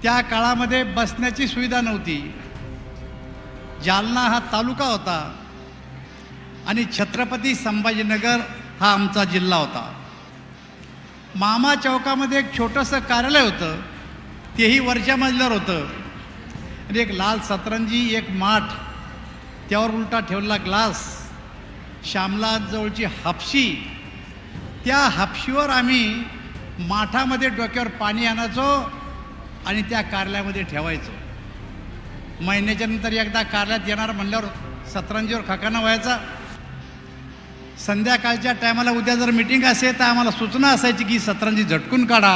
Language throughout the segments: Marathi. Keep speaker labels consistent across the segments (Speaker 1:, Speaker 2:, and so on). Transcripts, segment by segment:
Speaker 1: त्या काळामध्ये बसण्याची सुविधा नव्हती. जालना हा तालुका होता आणि छत्रपती संभाजीनगर हा आमचा जिल्हा होता. मामा चौकामध्ये एक छोटंसं कार्यालय होतं, तेही वरच्या मजल्यावर होतं. आणि एक लाल सतरंजी, एक माठ, त्यावर उलटा ठेवलेला ग्लास, श्यामला जवळची हापशी. त्या हापशीवर आम्ही माठामध्ये डोक्यावर पाणी आणायचो आणि त्या कार्यालयामध्ये ठेवायचो. महिन्याच्या नंतर एकदा कार्यालयात येणार म्हणल्यावर सतरंजीवर खकाना व्हायचा. संध्याकाळच्या टायमाला उद्या जर मीटिंग असेल तर आम्हाला सूचना असायची की सतरंजी झटकून काढा.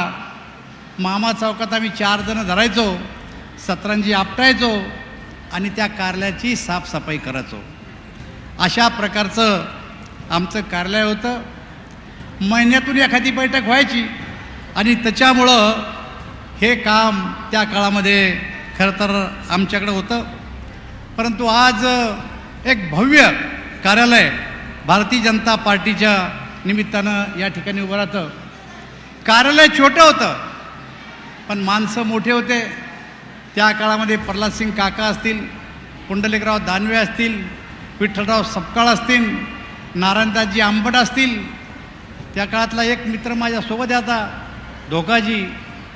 Speaker 1: मामा चौकात आम्ही 4 जण धरायचो, सतरंजी आपटायचो आणि त्या कार्यालयाची साफसफाई करायचो. अशा प्रकारचं आमचं कार्यालय होतं. महिन्यातून एखादी बैठक व्हायची आणि त्याच्यामुळं हे काम त्या काळामध्ये खरं तर आमच्याकडं होतं. परंतु आज एक भव्य कार्यालय भारतीय जनता पार्टीच्या निमित्तानं या ठिकाणी उभं राहतं. कार्यालय छोटं होतं पण माणसं मोठे होते. त्या काळामध्ये प्रल्हादसिंग काका असतील, पुंडलिकराव दानवे असतील, विठ्ठलराव सपकाळ असतील, नारायणदासजी आंबट असतील. त्या काळातला एक मित्र माझ्यासोबत आता धोकाजी.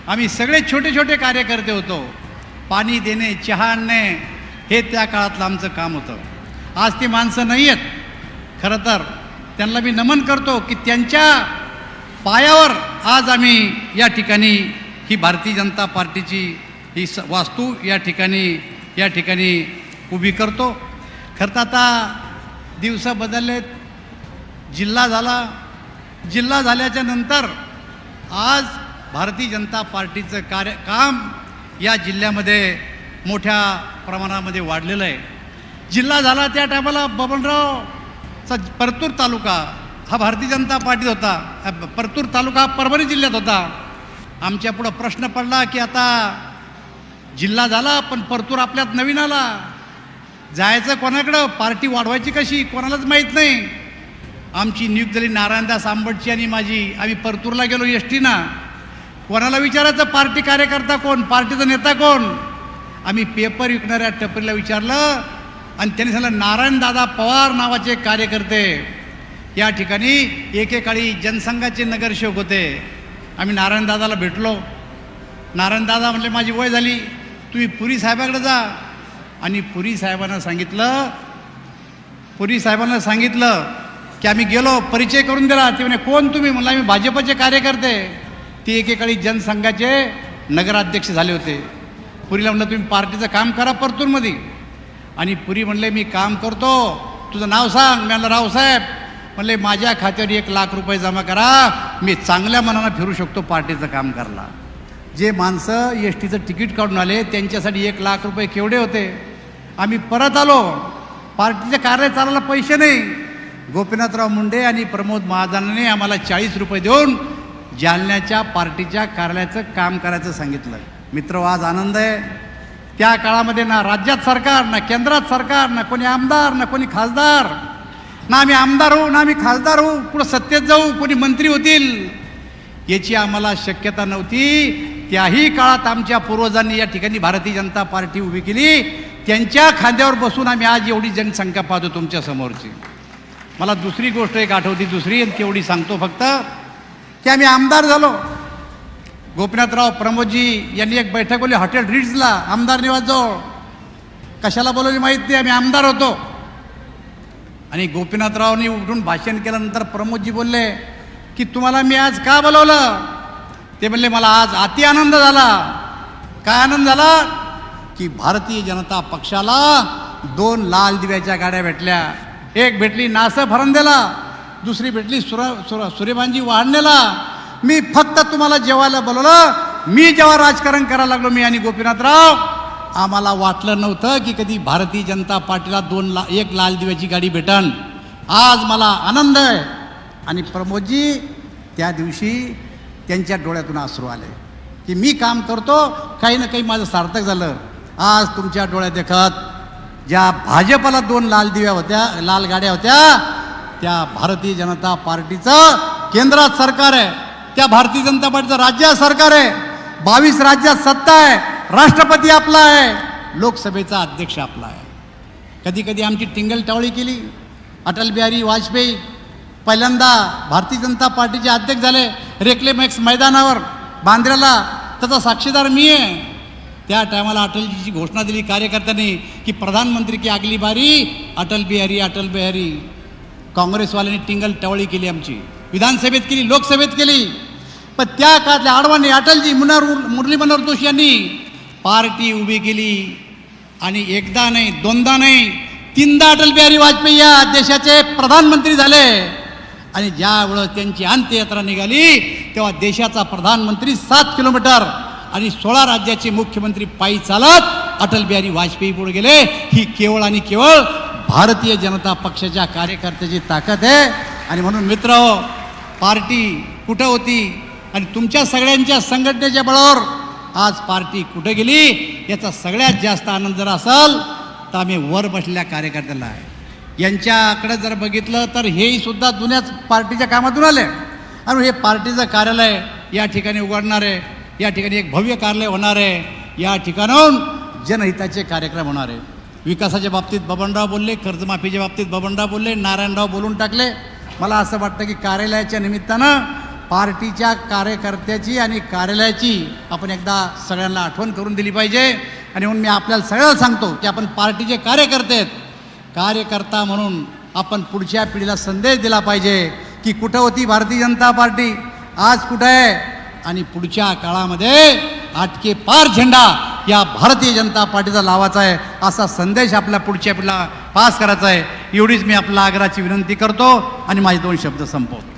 Speaker 1: आम्ही सगळे छोटे छोटे कार्यकर्ते होतो. पाणी देणे, चहा आणणे हे त्या काळातलं आमचं काम होतं. आज ती माणसं नाही आहेत. खरं तर त्यांना मी नमन करतो की त्यांच्या पायावर आज आम्ही या ठिकाणी ही भारतीय जनता पार्टीची ही वास्तू या ठिकाणी उभी करतो. खरं तर आता दिवस बदललेत. जिल्हा झाला. जिल्हा झाल्याच्या नंतर आज भारतीय जनता पार्टीचं काम या जिल्ह्यामध्ये मोठ्या प्रमाणामध्ये वाढलेलं आहे. जिल्हा झाला त्या टायमाला बबनरावचा परतूर तालुका हा भारतीय जनता पार्टीत होता. परतूर तालुका हा परभणी जिल्ह्यात होता. आमच्या पुढं प्रश्न पडला की आता जिल्हा झाला पण परतूर आपल्यात नवीन आला, जायचं कोणाकडं, पार्टी वाढवायची कशी कोणालाच माहीत नाही. आमची नियुक्ती झाली नारायणदास आंबटची आणि माझी. आम्ही परतूरला गेलो एसटीना. कोणाला विचारायचं पार्टी कार्यकर्ता कोण, पार्टीचा नेता कोण. आम्ही पेपर विकणाऱ्या टपरीला विचारलं आणि त्यांनी सांगितलं नारायणदादा पवार नावाचे कार्यकर्ते या ठिकाणी एकेकाळी जनसंघाचे नगरसेवक होते. आम्ही नारायणदादाला भेटलो. नारायणदादा म्हटले माझी वय झाली, तुम्ही पुरी साहेबाकडे जा. आणि पुरी साहेबांना सांगितलं की आम्ही गेलो, परिचय करून दिला. ते म्हणे कोण तुम्ही? म्हणलं आम्ही भाजपचे कार्यकर्ते. ते एकेकाळी जनसंघाचे नगराध्यक्ष झाले होते. पुरीला म्हणलं तुम्ही पार्टीचं काम करा परतूरमध्ये. आणि पुरी म्हणले मी काम करतो, तुझं नाव सांग. मी म्हणलं रावसाहेब. म्हणले माझ्या खात्यावर 1 लाख रुपये जमा करा, मी चांगल्या मनानं फिरू शकतो पार्टीचं काम करायला. जे माणसं एस टीचं तिकीट काढून आले त्यांच्यासाठी 1 लाख रुपये केवढे होते. आम्ही परत आलो. पार्टीचे कार्य चालायला पैसे नाही. गोपीनाथराव मुंडे आणि प्रमोद महाजनांनी आम्हाला 40 रुपये देऊन जालन्याच्या पार्टीच्या कार्यालयाचं काम करायचं सांगितलं. मित्र आज आनंद आहे. त्या काळामध्ये ना राज्यात सरकार, ना केंद्रात सरकार, ना कोणी आमदार, ना कोणी खासदार, ना आम्ही आमदार होऊ ना आम्ही खासदार होऊ, पुढं सत्तेत जाऊ, कोणी मंत्री होतील याची आम्हाला शक्यता नव्हती. त्याही काळात आमच्या पूर्वजांनी या ठिकाणी भारतीय जनता पार्टी उभी केली. त्यांच्या खांद्यावर बसून आम्ही आज एवढी जनसंख्या पाहतो तुमच्या समोरची. मला दुसरी गोष्ट एक आठवती, दुसरी आणि तेवढी सांगतो फक्त, की आम्ही आमदार झालो. गोपीनाथराव प्रमोदजी यांनी एक बैठक बोलली हॉटेल रिट्सला आमदार निवासजवळ. कशाला बोलवली माहीत नाही, आम्ही आमदार होतो. आणि गोपीनाथरावनी उठून भाषण केल्यानंतर प्रमोदजी बोलले की तुम्हाला मी आज का बोलवलं? ते म्हणले मला आज अति आनंद झाला. काय आनंद झाला? की भारतीय जनता पक्षाला 2 लाल दिव्याच्या गाड्या भेटल्या. एक भेटली नासं फरंदेला, दुसरी भेटली सूर्यभानजी वाढणेला. मी फक्त तुम्हाला जेवायला बोलवलं. मी जेव्हा राजकारण करायला लागलो, मी आणि गोपीनाथराव, आम्हाला वाटलं नव्हतं की कधी भारतीय जनता पार्टीला 1 लाल दिव्याची गाडी भेटन. आज मला आनंद आहे. आणि प्रमोदजी त्या दिवशी त्यांच्या डोळ्यातून अश्रू आले की मी काम करतो, काही ना काही माझं सार्थक झालं. आज तुमच्या डोळ्यात देखत ज्या भाजपला 2 लाल दिव्या होत्या, लाल गाड्या होत्या, त्या भारतीय जनता पार्टीचं केंद्रात सरकार आहे, त्या भारतीय जनता पार्टीचं राज्यात सरकार आहे, 22 राज्यात सत्ता आहे. राष्ट्रपती आपला आहे, लोकसभेचा अध्यक्ष आपला आहे. कधी कधी आमची टिंगल टावळी केली. अटल बिहारी वाजपेयी पहिल्यांदा भारतीय जनता पार्टीचे अध्यक्ष झाले रेक्लेमॅक्स मैदानावर बांद्र्याला, त्याचा साक्षीदार मी आहे. त्या टायमाला अटलजीची घोषणा दिली कार्यकर्त्यांनी की प्रधानमंत्री की अगली बारी अटल बिहारी अटल बिहारी. काँग्रेसवाल्यांनी टिंगल टावळी केली, आमची विधानसभेत केली, लोकसभेत केली. पण त्या काळातल्या आडवाणी अटलजी मुरली मनोहर जोशी यांनी पार्टी उभी केली आणि एकदा नाही, दोनदा नाही, तीनदा अटल बिहारी वाजपेयी या देशाचे प्रधानमंत्री झाले. आणि ज्यावेळेस त्यांची अंत्ययात्रा निघाली तेव्हा देशाचा प्रधानमंत्री 7 किलोमीटर आणि 16 राज्याचे मुख्यमंत्री पायी चालत अटल बिहारी वाजपेयी पुढे गेले. ही केवळ आणि केवळ भारतीय जनता पक्षाच्या कार्यकर्त्याची ताकद आहे. आणि म्हणून मित्र, पार्टी कुठं होती आणि तुमच्या सगळ्यांच्या संघटनेच्या बळावर आज पार्टी कुठे गेली याचा सगळ्यात जास्त आनंद जर असेल तर आम्ही वर बसलेल्या कार्यकर्त्याला आहे. यांच्याकडे जर बघितलं तर हेही सुद्धा जुन्याच पार्टीच्या कामातून आले. आणि हे पार्टीचं कार्यालय या ठिकाणी उघडणार आहे, या ठिकाणी एक भव्य कार्यालय होणार आहे, या ठिकाणाहून जनहिताचे कार्यक्रम होणार आहे. विकासाच्या बाबतीत बबनराव बोलले, कर्जमाफीच्या बाबतीत बबनराव बोलले, नारायणराव बोलून टाकले. मला असं वाटतं की कार्यालयाच्या निमित्तानं पार्टीच्या कार्यकर्त्याची आणि कार्यालयाची आपण एकदा सगळ्यांना आठवण करून दिली पाहिजे. आणि म्हणून मी आपल्याला सगळ्याला सांगतो की आपण पार्टीचे कार्यकर्ते आहेत. कार्यकर्ता म्हणून आपण पुढच्या पिढीला संदेश दिला पाहिजे की कुठं होती भारतीय जनता पार्टी, आज कुठं आहे, आणि पुढच्या काळामध्ये आटके पार झेंडा या भारतीय जनता पार्टीचा लावायचा आहे, असा संदेश आपल्या पुढच्या पिढीला पास करायचा आहे. एवढीच मी आपल्या आग्रहाची विनंती करतो आणि माझे 2 शब्द संपवतो.